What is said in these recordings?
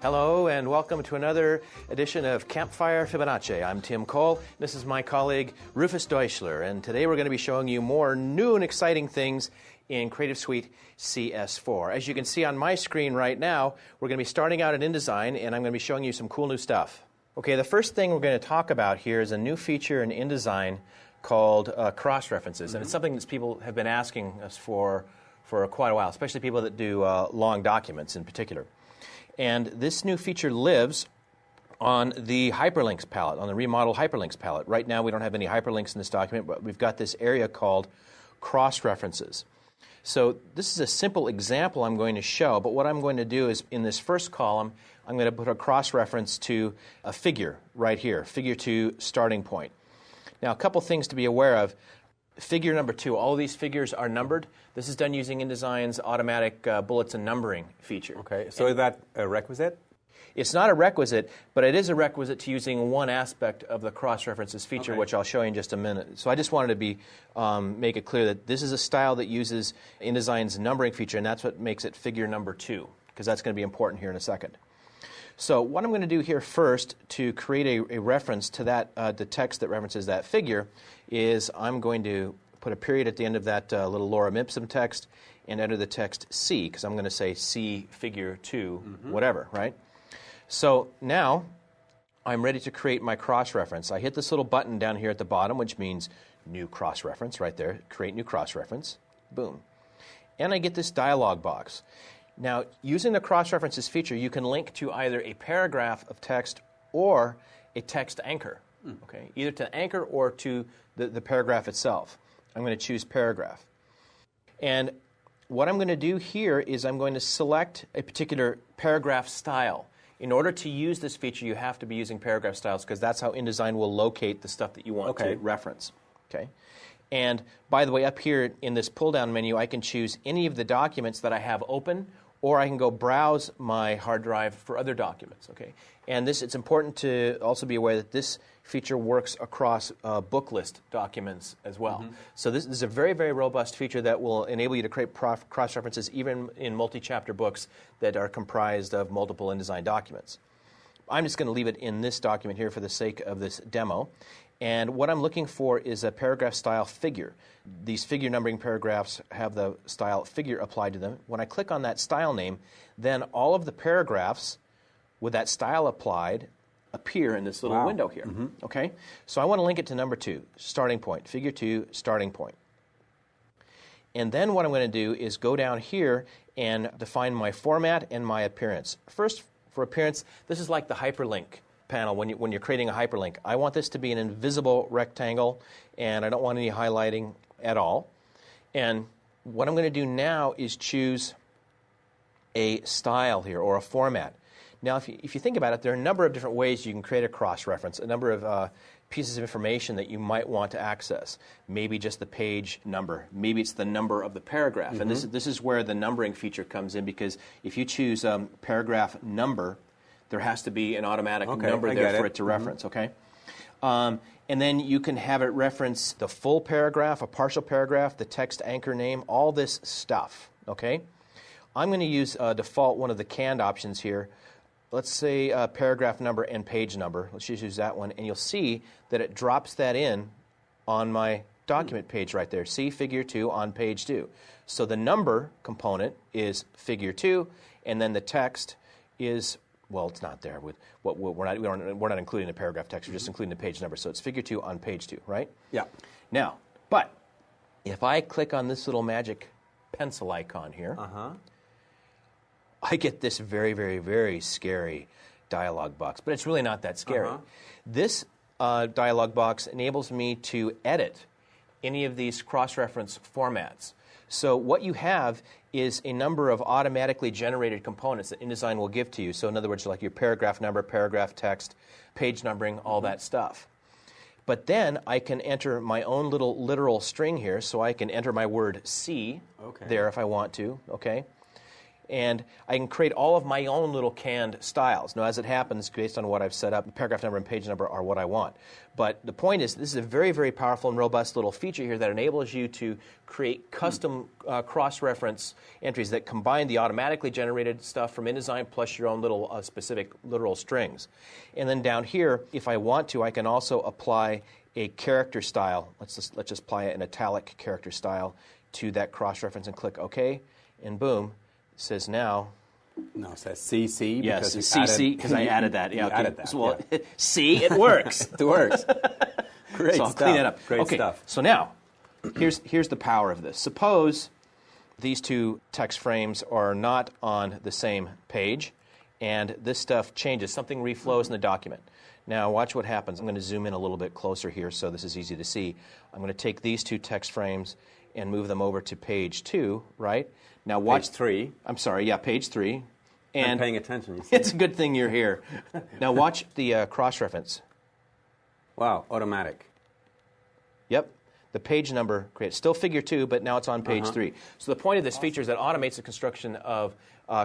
Hello and welcome to another edition of Campfire Fibonacci. I'm Tim Cole. This is my colleague Rufus Deutschler, and today we're going to be showing you more new and exciting things in Creative Suite CS4. As you can see on my screen right now, we're going to be starting out at InDesign, and I'm going to be showing you some cool new stuff. Okay, the first thing we're going to talk about here is a new feature in InDesign called cross-references, and it's something that people have been asking us for quite a while, especially people that do long documents in particular. And this new feature lives on the hyperlinks palette, on the remodeled hyperlinks palette. Right now we don't have any hyperlinks in this document, but we've got this area called cross-references. So this is a simple example I'm going to show, but what I'm going to do is in this first column, I'm going to put a cross-reference to a figure right here, figure 2 starting point. Now a couple things to be aware of. Figure number 2, all these figures are numbered. This is done using InDesign's automatic bullets and numbering feature. Okay, so is that a requisite? It's not a requisite, but it is a requisite to using one aspect of the cross-references feature, which I'll show you in just a minute. So I just wanted to make it clear that this is a style that uses InDesign's numbering feature, and that's what makes it figure number 2, because that's going to be important here in a second. So what I'm going to do here first to create a reference to that, the text that references that figure, is I'm going to put a period at the end of that little lorem ipsum text and enter the text C, because I'm going to say C figure 2, whatever, right? So now I'm ready to create my cross-reference. I hit this little button down here at the bottom, which means new cross-reference right there, create new cross-reference, boom. And I get this dialog box. Now, using the cross-references feature, you can link to either a paragraph of text or a text anchor, okay? Either to anchor or to the paragraph itself. I'm going to choose paragraph. And what I'm going to do here is I'm going to select a particular paragraph style. In order to use this feature, you have to be using paragraph styles because that's how InDesign will locate the stuff that you want to reference, okay? And by the way, up here in this pull-down menu, I can choose any of the documents that I have open, or I can go browse my hard drive for other documents, okay? And it's important to also be aware that this feature works across book list documents as well. So this is a very, very robust feature that will enable you to create cross-references even in multi-chapter books that are comprised of multiple InDesign documents. I'm just going to leave it in this document here for the sake of this demo. And what I'm looking for is a paragraph style figure. These figure numbering paragraphs have the style figure applied to them. When I click on that style name, then all of the paragraphs with that style applied appear in this little window here. Okay? So I want to link it to number 2, starting point, figure 2, starting point. And then what I'm going to do is go down here and define my format and my appearance. First, for appearance, this is like the hyperlink panel when you're creating a hyperlink. I want this to be an invisible rectangle, and I don't want any highlighting at all. And what I'm going to do now is choose a style here, or a format. Now, if you think about it, there are a number of different ways you can create a cross-reference, a number of pieces of information that you might want to access. Maybe just the page number. Maybe it's the number of the paragraph. And this is where the numbering feature comes in, because if you choose paragraph number, there has to be an automatic number there for it to reference, okay? And then you can have it reference the full paragraph, a partial paragraph, the text anchor name, all this stuff, okay? I'm going to use default one of the canned options here. Let's say paragraph number and page number. Let's just use that one, and you'll see that it drops that in on my document page right there. See figure 2 on page 2. So the number component is figure 2, and then the text is, well, it's not there. We're not including the paragraph text. We're just including the page number. So it's figure 2 on page 2, right? Yeah. Now, but if I click on this little magic pencil icon here, I get this very, very, very scary dialog box. But it's really not that scary. This dialog box enables me to edit any of these cross-reference formats. So what you have is a number of automatically generated components that InDesign will give to you. So in other words, like your paragraph number, paragraph text, page numbering, all that stuff. But then I can enter my own little literal string here. So I can enter my word C there if I want to, okay? and I can create all of my own little canned styles. Now, as it happens, based on what I've set up, paragraph number and page number are what I want. But the point is, this is a very, very powerful and robust little feature here that enables you to create custom cross-reference entries that combine the automatically generated stuff from InDesign plus your own little specific literal strings. And then down here, if I want to, I can also apply a character style. Let's just apply an italic character style to that cross-reference and click OK, and boom, it says now. No, it says CC. Yes, CC, because I added that. Yeah, you added that. So, well, yeah. See, it works. It works. Great so I'll stuff. clean it up. Great okay, stuff. So now, here's the power of this. Suppose these two text frames are not on the same page, and this stuff changes. Something reflows in the document. Now, watch what happens. I'm going to zoom in a little bit closer here so this is easy to see. I'm going to take these two text frames and move them over to page 2, right? Now watch page 3. I'm sorry, yeah, page 3. And I'm paying attention. You see? It's a good thing you're here. Now watch the cross-reference. Wow, automatic. Yep. The page number creates still figure 2, but now it's on page 3. So the point of this feature is that it automates the construction of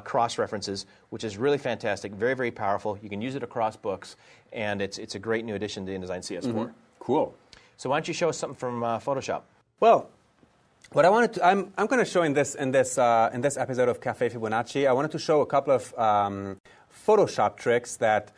cross-references, which is really fantastic, very, very powerful. You can use it across books, and it's a great new addition to InDesign CS4. Cool. So why don't you show us something from Photoshop? Well, what I wanted to, I'm going to show in this episode of Caffè Fibonacci, I wanted to show a couple of Photoshop tricks that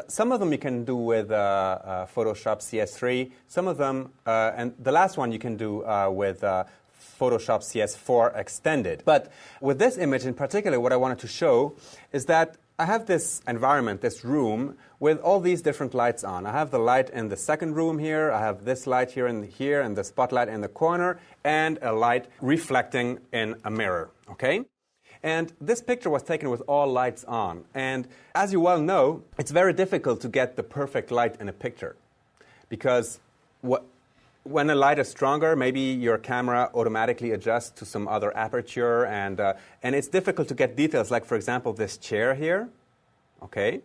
some of them you can do with Photoshop CS3. Some of them, and the last one you can do with Photoshop CS4 Extended. But with this image in particular, what I wanted to show is that I have this environment, this room, with all these different lights on. I have the light in the second room here, I have this light here, and the spotlight in the corner, and a light reflecting in a mirror, okay? And this picture was taken with all lights on. And as you well know, it's very difficult to get the perfect light in a picture. Because when a light is stronger, maybe your camera automatically adjusts to some other aperture, and it's difficult to get details, like, for example, this chair here, okay?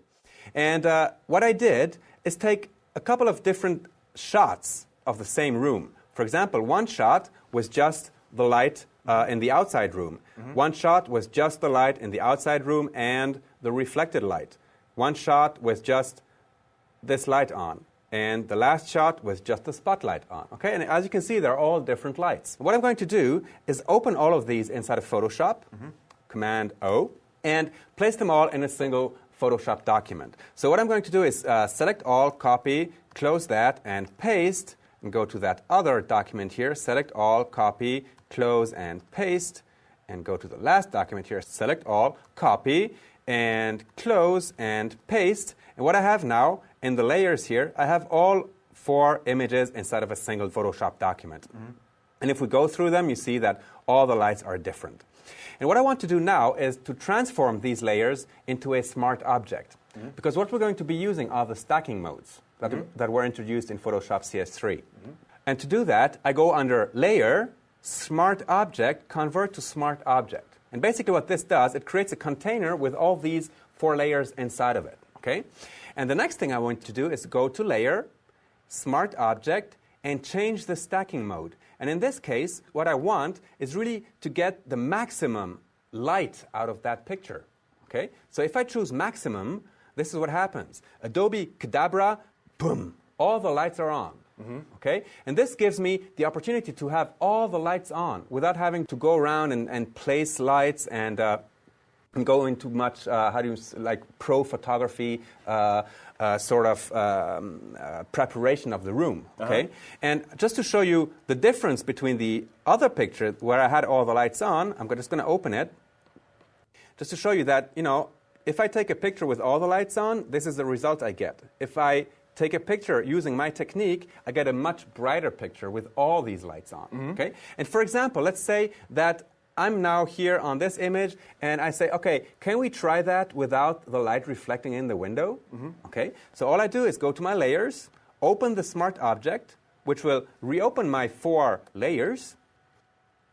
And what I did is take a couple of different shots of the same room. For example, one shot was just the light in the outside room. One shot was just the light in the outside room and the reflected light. One shot was just this light on. And the last shot was just the spotlight on. Okay? And as you can see, they're all different lights. What I'm going to do is open all of these inside of Photoshop, Command O, and place them all in a single Photoshop document. So what I'm going to do is select all, copy, close that, and paste, and go to that other document here, select all, copy, close, and paste, and go to the last document here, select all, copy, and close, and paste. And what I have now, in the layers here, I have all 4 images inside of a single Photoshop document. And if we go through them, you see that all the lights are different. And what I want to do now is to transform these layers into a smart object. Because what we're going to be using are the stacking modes that were introduced in Photoshop CS3. And to do that, I go under Layer, Smart Object, Convert to Smart Object. And basically what this does, it creates a container with all these 4 layers inside of it. Okay? And the next thing I want to do is go to Layer, Smart Object, and change the stacking mode. And in this case, what I want is really to get the maximum light out of that picture. Okay? So if I choose maximum, this is what happens. Adobe Cadabra, boom, all the lights are on. Okay? And this gives me the opportunity to have all the lights on without having to go around and place lights and go into much, pro photography sort of preparation of the room. Okay? And just to show you the difference between the other picture where I had all the lights on, I'm just going to open it. Just to show you that, if I take a picture with all the lights on, this is the result I get. If I take a picture using my technique, I get a much brighter picture with all these lights on. Okay? And for example, let's say that I'm now here on this image, and I say, okay, can we try that without the light reflecting in the window? Okay? So all I do is go to my layers, open the Smart Object, which will reopen my 4 layers,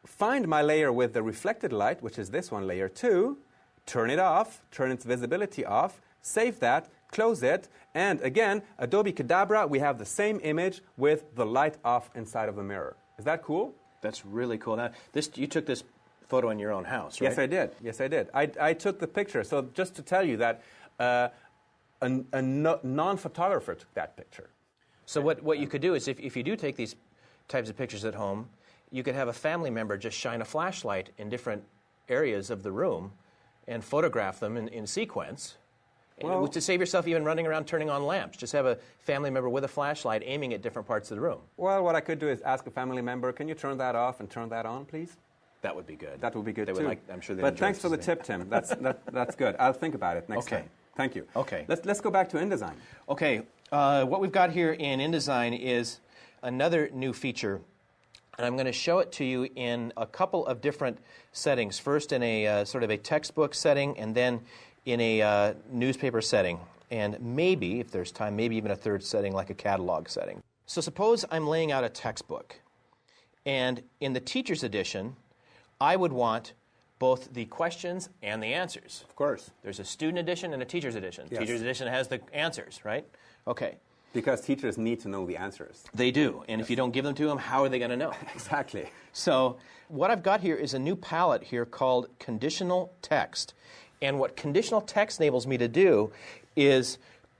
find my layer with the reflected light, which is this one, layer 2, turn it off, turn its visibility off, save that, close it, and again, Adobe Cadabra, we have the same image with the light off inside of the mirror. Is that cool? That's really cool. Now, you took this photo in your own house, right? Yes, I did. Yes, I did. I took the picture. So just to tell you that a non-photographer took that picture. So what you could do is if you do take these types of pictures at home, you could have a family member just shine a flashlight in different areas of the room and photograph them in sequence. Well, to save yourself even running around turning on lamps. Just have a family member with a flashlight aiming at different parts of the room. Well, what I could do is ask a family member, can you turn that off and turn that on, please? That would be good. That would be good, they too. Would like, I'm sure they'd But enjoy thanks for the tip, Tim. That's good. I'll think about it next time. Thank you. Okay. Let's go back to InDesign. Okay. What we've got here in InDesign is another new feature. And I'm going to show it to you in a couple of different settings. First in a sort of a textbook setting, and then in a newspaper setting. And maybe, if there's time, maybe even a third setting like a catalog setting. So suppose I'm laying out a textbook. And in the teacher's edition, I would want both the questions and the answers. Of course. There's a student edition and a teacher's edition. Yes. Teacher's edition has the answers, right? Okay. Because teachers need to know the answers. They do. And if you don't give them to them, how are they going to know? Exactly. So what I've got here is a new palette here called Conditional Text. And what Conditional Text enables me to do is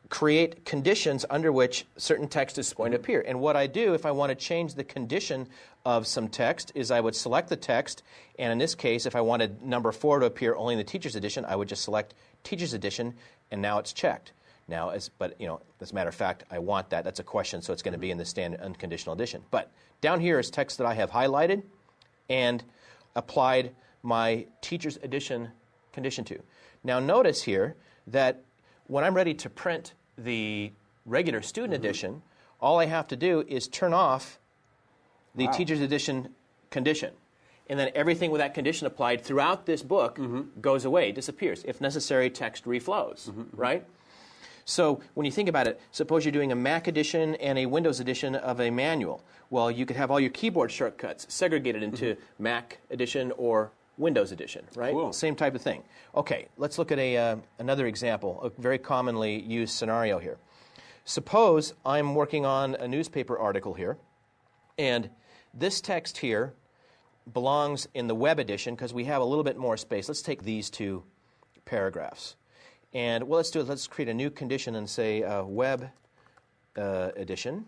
create conditions under which certain text is going to appear. And what I do if I want to change the condition of some text is I would select the text, and in this case, if I wanted number 4 to appear only in the teacher's edition, I would just select teacher's edition, and now it's checked. Now, as a matter of fact, I want that. That's a question, so it's going to be in the standard unconditional edition. But down here is text that I have highlighted and applied my teacher's edition condition to. Now, notice here that when I'm ready to print the regular student edition, all I have to do is turn off the teacher's edition condition. And then everything with that condition applied throughout this book goes away, disappears. If necessary, text reflows, right? So when you think about it, suppose you're doing a Mac edition and a Windows edition of a manual. Well, you could have all your keyboard shortcuts segregated into Mac edition or Windows edition, right? Cool. Same type of thing. Okay, let's look at another example, a very commonly used scenario here. Suppose I'm working on a newspaper article here, and this text here belongs in the web edition because we have a little bit more space. Let's take these two paragraphs. And well, let's do it. Let's create a new condition and say web edition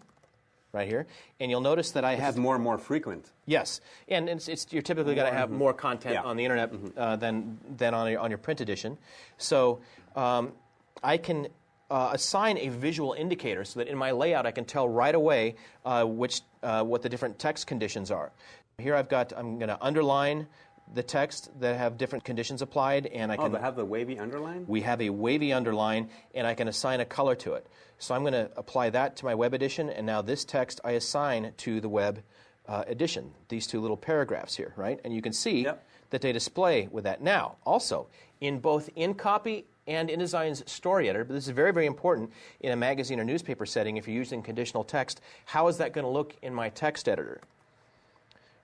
right here. And you'll notice that I have more and more frequent. Yes, and you're typically going to have more content on the internet than on your print edition. So I can assign a visual indicator so that in my layout I can tell right away what the different text conditions are. Here I'm going to underline the text that have different conditions applied, and I can have the wavy underline? We have a wavy underline, and I can assign a color to it. So I'm going to apply that to my web edition, and now this text I assign to the web edition, these two little paragraphs here, right? And you can see that they display with that. Now, also, in both InCopy and InDesign's story editor, but this is very, very important in a magazine or newspaper setting if you're using conditional text, how is that going to look in my text editor?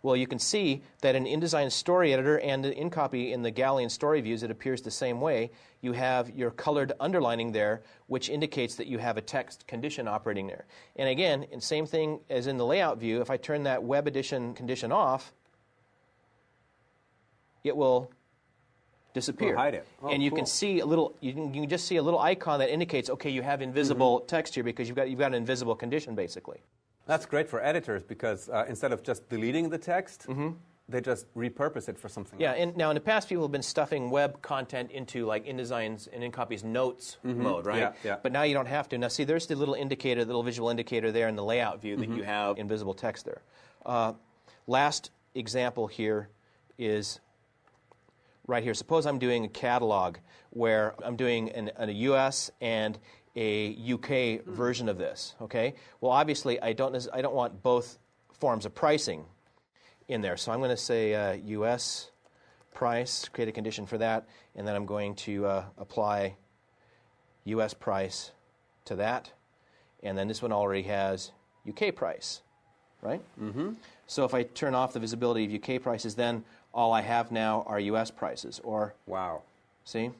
Well, you can see that in InDesign's story editor and in InCopy in the galley and story views, it appears the same way. You have your colored underlining there, which indicates that you have a text condition operating there. And again, same thing as in the layout view, if I turn that web edition condition off, it will disappear. We'll hide it. Oh, and you can see a little. You can just see a little icon that indicates, okay, you have invisible text here because you've got an invisible condition basically. That's great for editors because instead of just deleting the text, they just repurpose it for something else. And now in the past, people have been stuffing web content into like InDesign's and InCopy's notes mode, right? Yeah. But now you don't have to. Now see, there's the little indicator, the little visual indicator there in the layout view that you have invisible text there. Last example here is right here. Suppose I'm doing a catalog where I'm doing a US and a UK version of this, okay? Well, obviously, I don't want both forms of pricing in there. So I'm going to say US price, create a condition for that, and then I'm going to apply US price to that. And then this one already has UK price, right? So if I turn off the visibility of UK prices, then all I have now are US prices. Wow. See?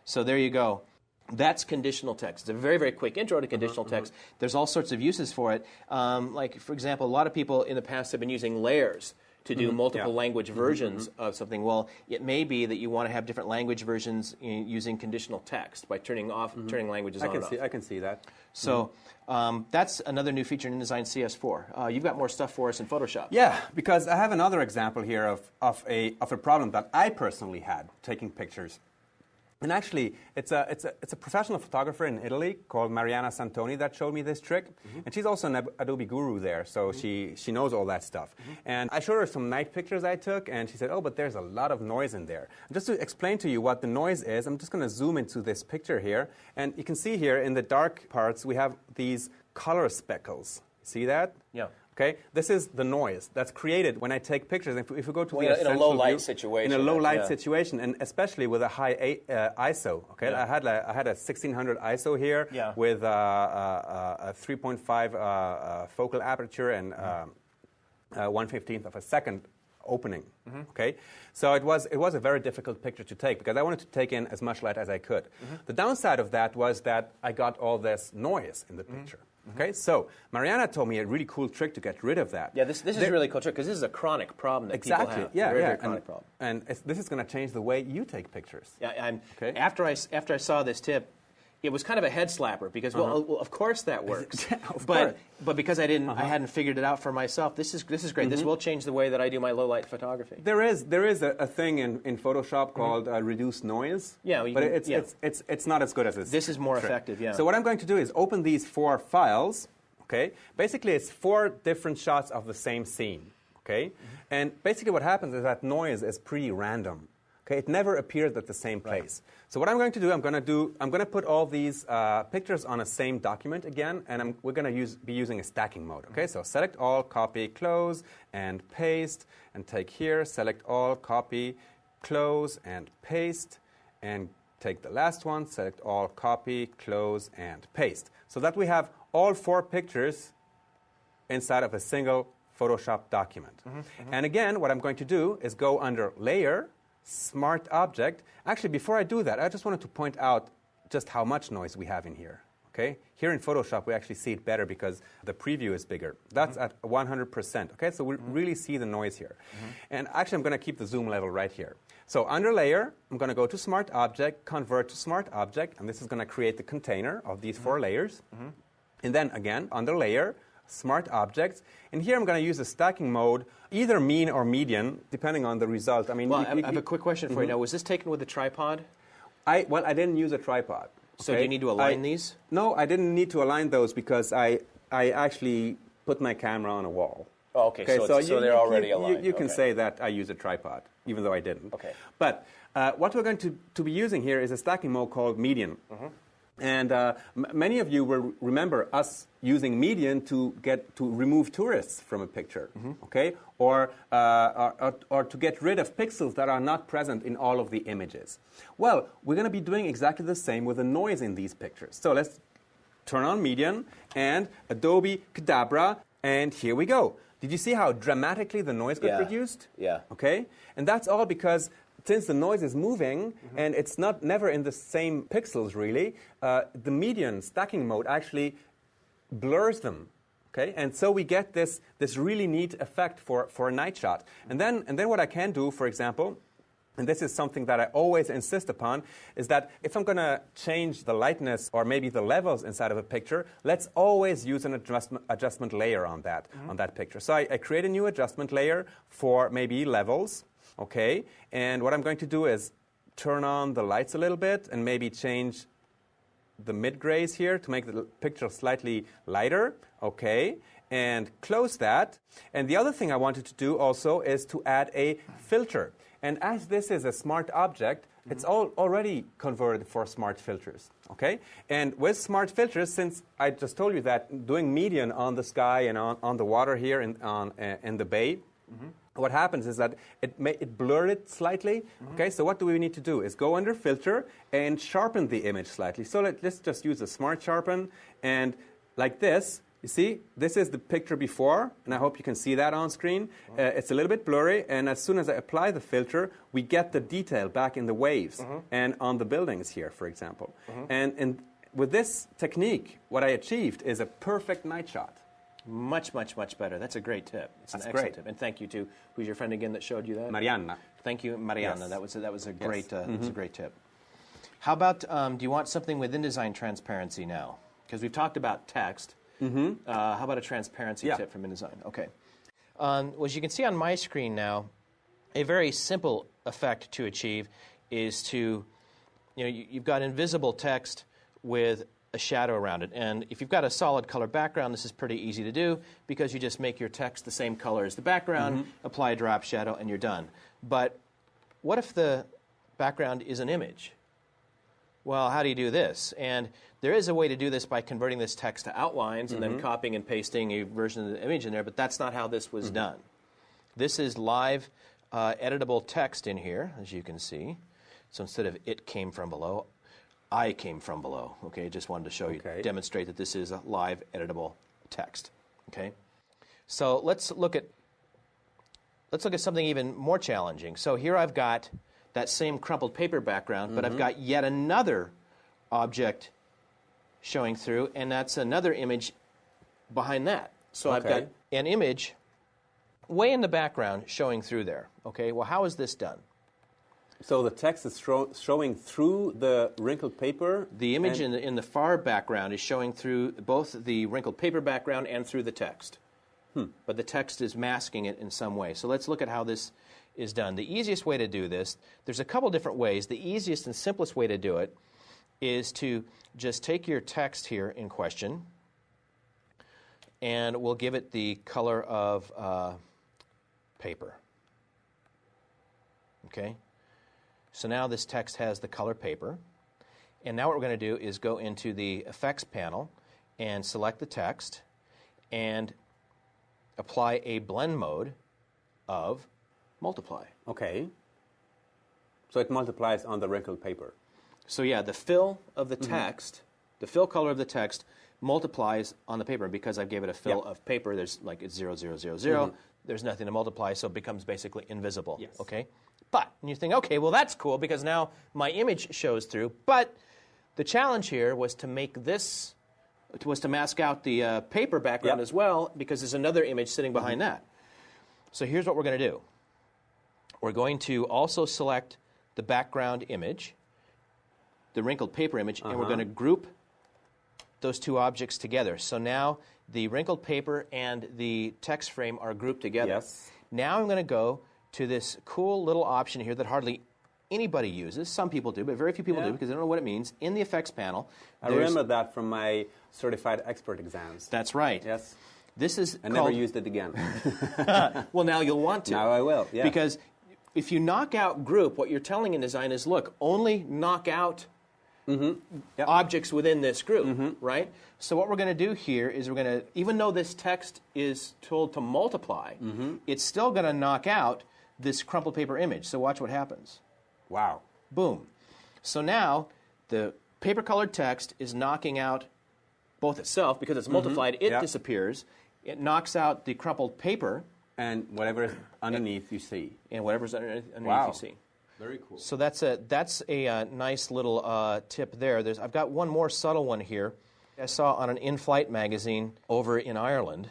So there you go. That's conditional text. It's a very, very quick intro to conditional text. There's all sorts of uses for it. Like, for example, a lot of people in the past have been using layers to do multiple language versions of something. Well, it may be that you want to have different language versions using conditional text by turning languages on and off. I can see that. So that's another new feature in InDesign CS4. You've got more stuff for us in Photoshop. Yeah, because I have another example here of a problem that I personally had taking pictures. And actually, it's a professional photographer in Italy called Mariana Santoni that showed me this trick. And she's also an Adobe guru there, so she knows all that stuff. And I showed her some night pictures I took, and she said, oh, but there's a lot of noise in there. And just to explain to you what the noise is, I'm just going to zoom into this picture here. And you can see here in the dark parts, we have these color speckles. See that? Yeah. Okay, this is the noise that's created when I take pictures. If we go to the in a low light situation, in a low light situation, and especially with a high ISO. Okay, I had a 1600 ISO here with a 3.5 focal aperture and 1/15 of a second opening. Okay, so it was a very difficult picture to take because I wanted to take in as much light as I could. The downside of that was that I got all this noise in the picture. Okay, so Mariana told me a really cool trick to get rid of that. Yeah, this is a really cool trick because this is a chronic problem that people have. Very chronic problem. And this is going to change the way you take pictures. Yeah, after I saw this tip, it was kind of a head slapper because well, of course that works. But because I hadn't figured it out for myself, this is great. This will change the way that I do my low light photography. There is a thing in Photoshop called reduce noise. Yeah, but it's not as good as this. This is more effective. Yeah. So what I'm going to do is open these 4 files. Okay. Basically, it's 4 different shots of the same scene. Okay. And basically, what happens is that noise is pretty random. Okay, it never appears at the same place. So what I'm going to do, I'm going to put all these pictures on a same document again, and we're going to be using a stacking mode. Okay, so select all, copy, close, and paste, and take here, select all, copy, close, and paste, and take the last one, select all, copy, close, and paste. So that we have all 4 pictures inside of a single Photoshop document. And again, what I'm going to do is go under Layer, Smart Object. Actually, before I do that, I just wanted to point out just how much noise we have in here. Okay? Here in Photoshop, we actually see it better because the preview is bigger. That's at 100%. Okay? So we really see the noise here. And actually, I'm going to keep the zoom level right here. So under Layer, I'm going to go to Smart Object, Convert to Smart Object, and this is going to create the container of these 4 layers. And then again, under Layer, Smart Objects. And here I'm going to use the stacking mode, either mean or median, depending on the result. I mean, I have a quick question for you now. Was this taken with a tripod? I didn't use a tripod. So do you need to align these? No, I didn't need to align those because I actually put my camera on a wall. Oh, okay. So they're already aligned. You can say that I use a tripod, even though I didn't. Okay. But what we're going to be using here is a stacking mode called median. And many of you will remember us using median to remove tourists from a picture, okay, or to get rid of pixels that are not present in all of the images. Well, we're going to be doing exactly the same with the noise in these pictures. So let's turn on median and Adobe Cadabra, and here we go. Did you see how dramatically the noise got reduced? Yeah. Okay, and that's all because since the noise is moving and it's never in the same pixels really, the median stacking mode actually blurs them. Okay, and so we get this really neat effect for a night shot. And then what I can do, for example, and this is something that I always insist upon, is that if I'm going to change the lightness or maybe the levels inside of a picture, let's always use an adjustment layer on that picture. So I create a new adjustment layer for maybe levels. Okay, and what I'm going to do is turn on the lights a little bit and maybe change the mid-grays here to make the picture slightly lighter. Okay, and close that. And the other thing I wanted to do also is to add a filter. And as this is a smart object, it's already converted for smart filters. Okay, and with smart filters, since I just told you that doing median on the sky and on the water here in the bay, what happens is that it blurred it slightly. Okay, so what do we need to do is go under Filter and sharpen the image slightly. So let's just use a Smart Sharpen, and like this, you see, this is the picture before, and I hope you can see that on screen. It's a little bit blurry, and as soon as I apply the filter, we get the detail back in the waves and on the buildings here, for example. And with this technique, what I achieved is a perfect night shot. Much, much, much better. That's a great tip. It's an That's excellent great. tip. And thank you to, who's your friend again that showed you that? Marianna. Thank you, Marianna. Yes. That was a great, Yes. that's a great tip. How about, do you want something with InDesign Transparency now? Because we've talked about text. How about a transparency tip from InDesign? Okay. Well, as you can see on my screen now, a very simple effect to achieve is to, you've got invisible text with a shadow around it. And if you've got a solid color background, this is pretty easy to do because you just make your text the same color as the background, apply a drop shadow, and you're done. But what if the background is an image? Well, how do you do this? And there is a way to do this by converting this text to outlines and then copying and pasting a version of the image in there, but that's not how this was done. This is live editable text in here, as you can see. So instead of "it came from below," "I came from below." Okay, just wanted to show you, demonstrate that this is a live editable text. Okay, so let's look at something even more challenging. So here I've got that same crumpled paper background, but I've got yet another object showing through, and that's another image behind that. So I've got an image way in the background showing through there. Okay, well, how is this done? So the text is showing through the wrinkled paper? The image in the far background is showing through both the wrinkled paper background and through the text. But the text is masking it in some way. So let's look at how this is done. The easiest way to do this, there's a couple different ways. The easiest and simplest way to do it is to just take your text here in question, and we'll give it the color of paper. Okay? So now this text has the color paper. And now what we're going to do is go into the Effects panel and select the text and apply a blend mode of multiply. Okay. So it multiplies on the wrinkled paper. So yeah, the fill of the text, the fill color of the text multiplies on the paper because I gave it a fill of paper. There's like it's 0, 0, 0, 0. There's nothing to multiply, so it becomes basically invisible. Yes. Okay? But and you think, okay, well that's cool because now my image shows through. But the challenge here was to make this, was to mask out the paper background as well because there's another image sitting behind that. So here's what we're going to do. We're going to also select the background image, the wrinkled paper image, and we're going to group those two objects together. So now the wrinkled paper and the text frame are grouped together. Yes. Now I'm going to go to this cool little option here that hardly anybody uses. Some people do, but very few people do because they don't know what it means. In the Effects panel, I remember that from my certified expert exams. That's right. Yes. This is I never used it again. Well, now you'll want to. Now I will, yeah. Because if you knock out group, what you're telling InDesign is, look, only knock out objects within this group, right? So what we're going to do here is we're going to, even though this text is told to multiply, it's still going to knock out this crumpled paper image. So watch what happens. Wow. Boom. So now the paper-colored text is knocking out both itself, because it's multiplied, it disappears. It knocks out the crumpled paper. And whatever is underneath you see. And whatever's underneath you see. Very cool. So that's a nice little tip there. I've got one more subtle one here. I saw on an in-flight magazine over in Ireland.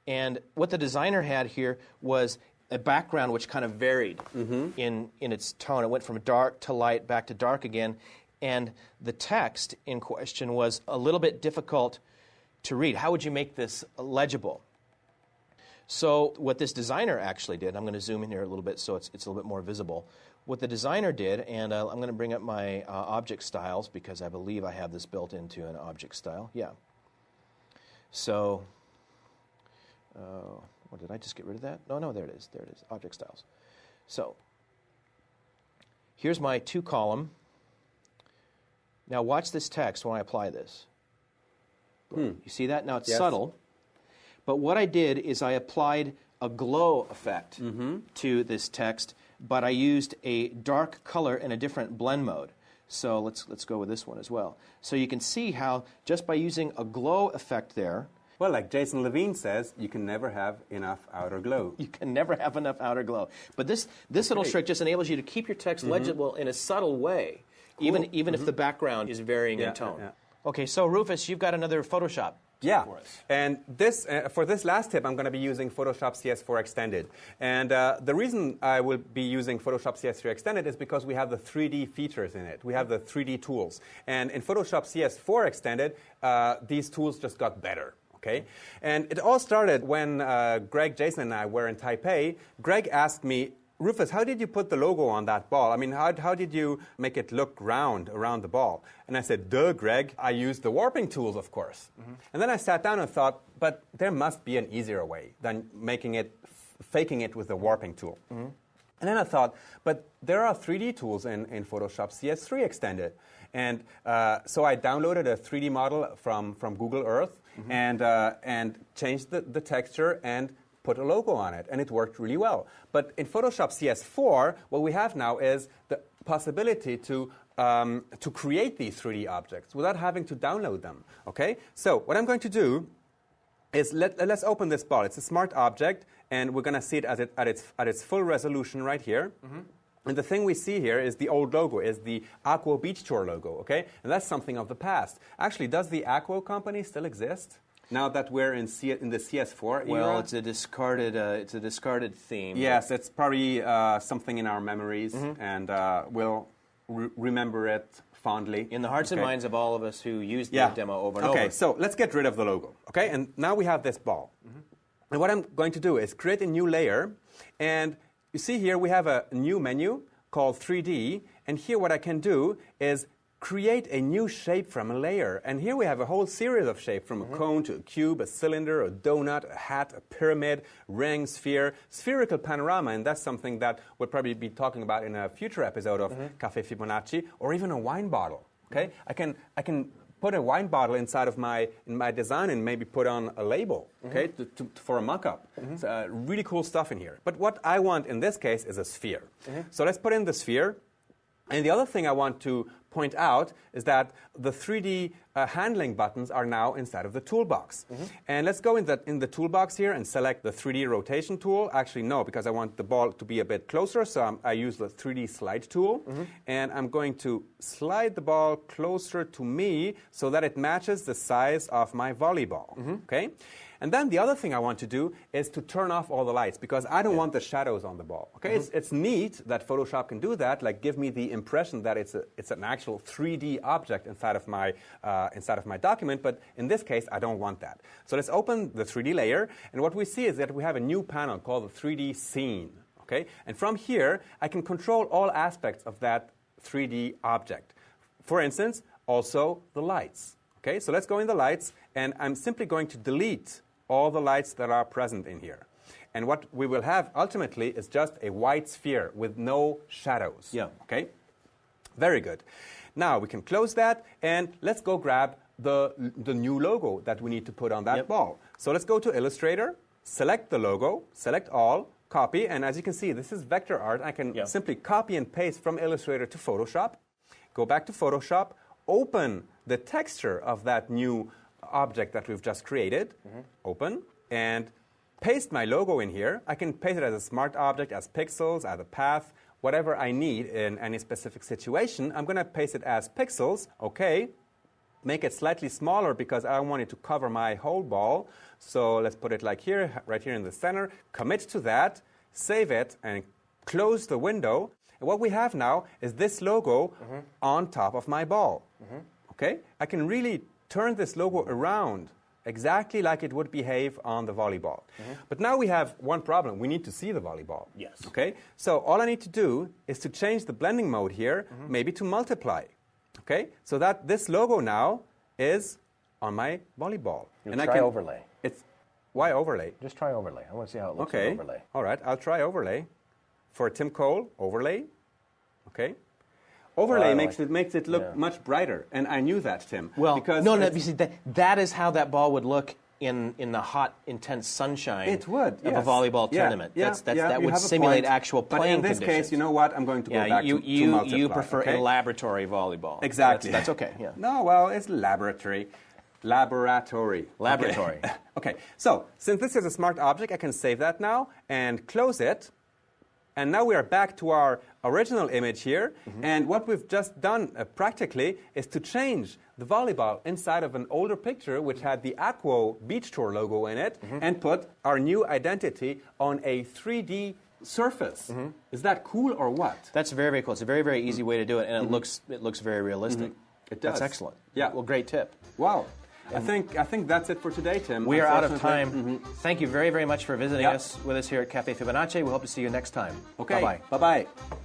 And what the designer had here was a background which kind of varied in its tone. It went from dark to light, back to dark again. And the text in question was a little bit difficult to read. How would you make this legible? So what this designer actually did, I'm going to zoom in here a little bit so it's a little bit more visible. What the designer did, and I'm going to bring up my object styles because I believe I have this built into an object style. Yeah. So, what, did I just get rid of that? No, there it is. There it is, object styles. So, here's my 2-column. Now watch this text when I apply this. You see that? Now it's subtle. But what I did is I applied a glow effect to this text, but I used a dark color in a different blend mode. So let's go with this one as well. So you can see how just by using a glow effect there. Well, like Jason Levine says, you can never have enough outer glow. You can never have enough outer glow. But this little trick just enables you to keep your text legible in a subtle way, even if the background is varying in tone. Okay, so Rufus, you've got another Photoshop Yeah, for us. and this for this last tip, I'm going to be using Photoshop CS4 Extended. And the reason I will be using Photoshop CS4 Extended is because we have the 3D features in it. We have the 3D tools. And in Photoshop CS4 Extended, these tools just got better. Okay? And it all started when Greg, Jason, and I were in Taipei. Greg asked me, Rufus, how did you put the logo on that ball? I mean, how did you make it look round around the ball? And I said, duh, Greg, I used the warping tools, of course. And then I sat down and thought, but there must be an easier way than faking it with the warping tool. And then I thought, but there are 3D tools in Photoshop CS3 Extended. And so I downloaded a 3D model from Google Earth and changed the texture and put a logo on it, and it worked really well. But in Photoshop CS4, what we have now is the possibility to create these 3D objects without having to download them. Okay? So what I'm going to do is let's open this ball. It's a smart object, and we're going to see it at its full resolution right here. And the thing we see here is the old logo, is the Aqua Beach Tour logo. Okay? And that's something of the past. Actually, does the Aqua company still exist? Now that we're in the CS4 era? Well, it's a discarded theme. Yes, it's probably something in our memories, and we'll remember it fondly. In the hearts and minds of all of us who used the demo over and over. Okay, so let's get rid of the logo. Okay, and now we have this ball. And what I'm going to do is create a new layer, and you see here we have a new menu called 3D, and here what I can do is create a new shape from a layer. And here we have a whole series of shapes, from a cone to a cube, a cylinder, a donut, a hat, a pyramid, ring, sphere, spherical panorama, and that's something that we'll probably be talking about in a future episode of Caffè Fibonacci, or even a wine bottle. Okay, I can put a wine bottle inside of my design and maybe put on a label. Okay, for a mock-up. So, really cool stuff in here. But what I want in this case is a sphere. So let's put in the sphere. And the other thing I want to point out is that the 3D handling buttons are now inside of the toolbox. And let's go in the toolbox here and select the 3D rotation tool. Actually, no, because I want the ball to be a bit closer, so I use the 3D slide tool. And I'm going to slide the ball closer to me so that it matches the size of my volleyball. Okay? And then the other thing I want to do is to turn off all the lights, because I don't want the shadows on the ball. Okay, it's neat that Photoshop can do that, like give me the impression that it's an actual 3D object inside of my document. But in this case, I don't want that. So let's open the 3D layer, and what we see is that we have a new panel called the 3D scene. Okay, and from here I can control all aspects of that 3D object. For instance, also the lights. Okay, so let's go in the lights, and I'm simply going to delete all the lights that are present in here. And what we will have ultimately is just a white sphere with no shadows. Yeah. Okay? Very good. Now we can close that, and let's go grab the new logo that we need to put on that ball. So let's go to Illustrator, select the logo, select all, copy, and as you can see, this is vector art. I can simply copy and paste from Illustrator to Photoshop, go back to Photoshop, open the texture of that new object that we've just created, open, and paste my logo in here. I can paste it as a smart object, as pixels, as a path, whatever I need in any specific situation. I'm going to paste it as pixels, okay. Make it slightly smaller because I want it to cover my whole ball. So let's put it like here, right here in the center. Commit to that, save it, and close the window. And what we have now is this logo on top of my ball. Okay? I can really turn this logo around exactly like it would behave on the volleyball. But now we have one problem. We need to see the volleyball. Yes. Okay? So all I need to do is to change the blending mode here, maybe to multiply. Okay? So that this logo now is on my volleyball. And try overlay. Why overlay? Just try overlay. I want to see how it looks on overlay. All right, I'll try overlay. For Tim Cole, overlay. Okay. Overlay makes it look much brighter, and I knew that, Tim. Well, because you see, that is how that ball would look in the hot, intense sunshine of a volleyball tournament. That would simulate actual playing conditions. But in this case, you know what? I'm going to go back to multiply. You prefer a laboratory volleyball. Exactly. That's okay. Yeah. No, well, it's laboratory. Okay, so since this is a smart object, I can save that now and close it. And now we are back to our original image here. And what we've just done practically is to change the volleyball inside of an older picture, which had the Aqua Beach Tour logo in it, and put our new identity on a 3D surface. Is that cool or what? That's very, very cool. It's a very, very easy way to do it, and it looks very realistic. It does. That's excellent. Yeah. Well, great tip. Wow. I think that's it for today, Tim. We are out of time. Thank you very, very much for visiting us with us here at Cafe Fibonacci. We hope to see you next time. Okay. Bye-bye. Bye-bye.